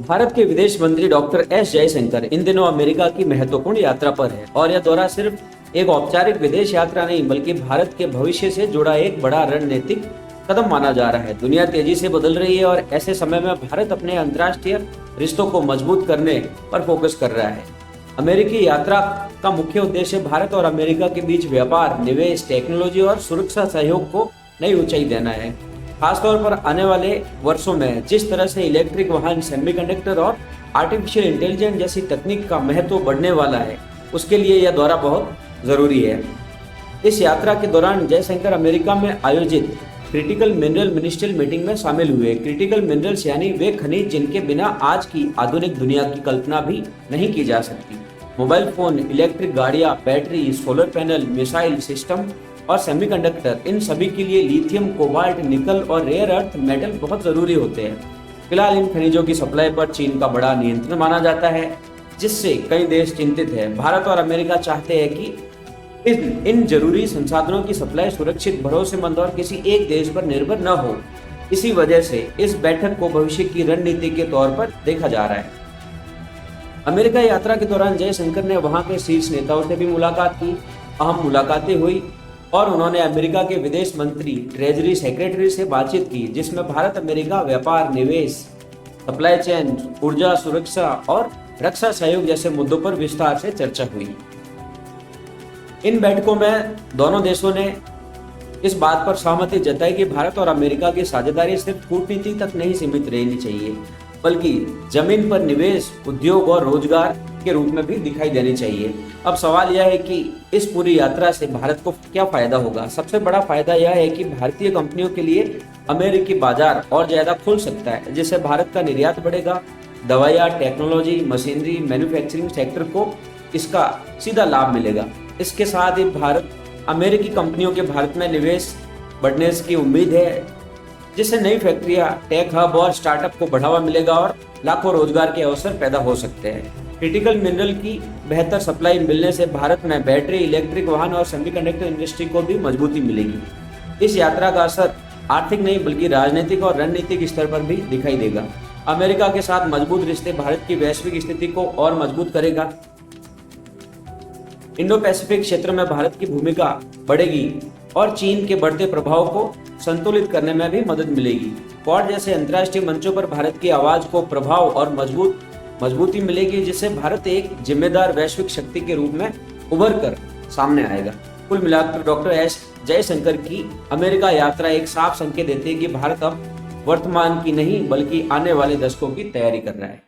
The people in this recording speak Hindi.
भारत के विदेश मंत्री डॉक्टर एस जयशंकर इन दिनों अमेरिका की महत्वपूर्ण यात्रा पर है और यह दौरा सिर्फ एक औपचारिक विदेश यात्रा नहीं बल्कि भारत के भविष्य से जुड़ा एक बड़ा रणनीतिक कदम माना जा रहा है। दुनिया तेजी से बदल रही है और ऐसे समय में भारत अपने अंतर्राष्ट्रीय रिश्तों को मजबूत करने पर फोकस कर रहा है। अमेरिकी यात्रा का मुख्य उद्देश्य भारत और अमेरिका के बीच व्यापार, निवेश, टेक्नोलॉजी और सुरक्षा सहयोग को नई ऊंचाई देना है। खासतौर पर आने वाले वर्षों में जिस तरह से इलेक्ट्रिक वाहन, सेमीकंडक्टर और आर्टिफिशियल इंटेलिजेंस जैसी तकनीक का महत्व बढ़ने वाला है, उसके लिए यह दौरा बहुत जरूरी है। इस यात्रा के दौरान जयशंकर अमेरिका में आयोजित क्रिटिकल मिनरल मिनिस्ट्रियल मीटिंग में शामिल हुए। क्रिटिकल मिनरल्स यानी वे खनिज जिनके बिना आज की आधुनिक दुनिया की कल्पना भी नहीं की जा सकती। मोबाइल फोन, इलेक्ट्रिक गाड़ियां, battery, solar panel, missile system और सेमीकंडक्टर, इन सभी के लिए लिथियम, कोबाल्ट, निकल और रेयर अर्थ मेटल बहुत जरूरी होते हैं। फिलहाल इन खनिजों की सप्लाई पर चीन का बड़ा नियंत्रण माना जाता है, जिससे कई देश चिंतित है। भारत और अमेरिका चाहते हैं कि इन जरूरी संसाधनों की सप्लाई सुरक्षित, भरोसेमंद और किसी एक देश पर निर्भर न हो। इसी वजह से इस बैठक को भविष्य की रणनीति के तौर पर देखा जा रहा है। अमेरिका यात्रा के दौरान जयशंकर ने वहां के शीर्ष नेताओं से भी मुलाकात की। अहम मुलाकातें हुई और उन्होंने अमेरिका के विदेश मंत्री, ट्रेजरी सेक्रेटरी से बातचीत की, जिसमें भारत अमेरिका व्यापार, निवेश, सप्लाई चेन, ऊर्जा सुरक्षा और रक्षा सहयोग जैसे मुद्दों पर विस्तार से चर्चा हुई। इन बैठकों में दोनों देशों ने इस बात पर सहमति जताई कि भारत और अमेरिका की साझेदारी सिर्फ कूटनीति तक नहीं सीमित रहनी चाहिए, बल्कि जमीन पर निवेश, उद्योग और रोजगार के रूप में भी दिखाई देनी चाहिए। अब सवाल यह है कि इस पूरी यात्रा से भारत को क्या फायदा होगा। सबसे बड़ा फायदा यह है कि भारतीय कंपनियों के लिए अमेरिकी बाजार और ज्यादा खुल सकता है, जिससे भारत का निर्यात बढ़ेगा। दवाइयाँ, टेक्नोलॉजी, मशीनरी, मैन्युफैक्चरिंग सेक्टर को इसका सीधा लाभ मिलेगा। इसके साथ ही अमेरिकी कंपनियों के भारत में निवेश बढ़ने की उम्मीद है, जिससे नई फैक्ट्रियां, टेक हब और स्टार्टअप को बढ़ावा मिलेगा और लाखों रोजगार के अवसर पैदा हो सकते हैं। क्रिटिकल मिनरल की बेहतर सप्लाई मिलने से भारत में बैटरी, इलेक्ट्रिक वाहन और सेमीकंडक्टर इंडस्ट्री को भी मजबूती मिलेगी। इस यात्रा का असर आर्थिक नहीं बल्कि राजनीतिक और रणनीतिक स्तर पर भी दिखाई देगा। अमेरिका के साथ मजबूत रिश्ते भारत की वैश्विक स्थिति को और मजबूत करेगा। इंडो पैसिफिक क्षेत्र में भारत की भूमिका बढ़ेगी और चीन के बढ़ते प्रभाव को संतुलित करने में भी मदद मिलेगी। क्वाड जैसे अंतर्राष्ट्रीय मंचों पर भारत की आवाज को प्रभाव और मजबूती मिलेगी, जिससे भारत एक जिम्मेदार वैश्विक शक्ति के रूप में उभर कर सामने आएगा। कुल मिलाकर डॉक्टर एस जयशंकर की अमेरिका यात्रा एक साफ संकेत देती है कि भारत अब वर्तमान की नहीं बल्कि आने वाले दशकों की तैयारी कर रहा है।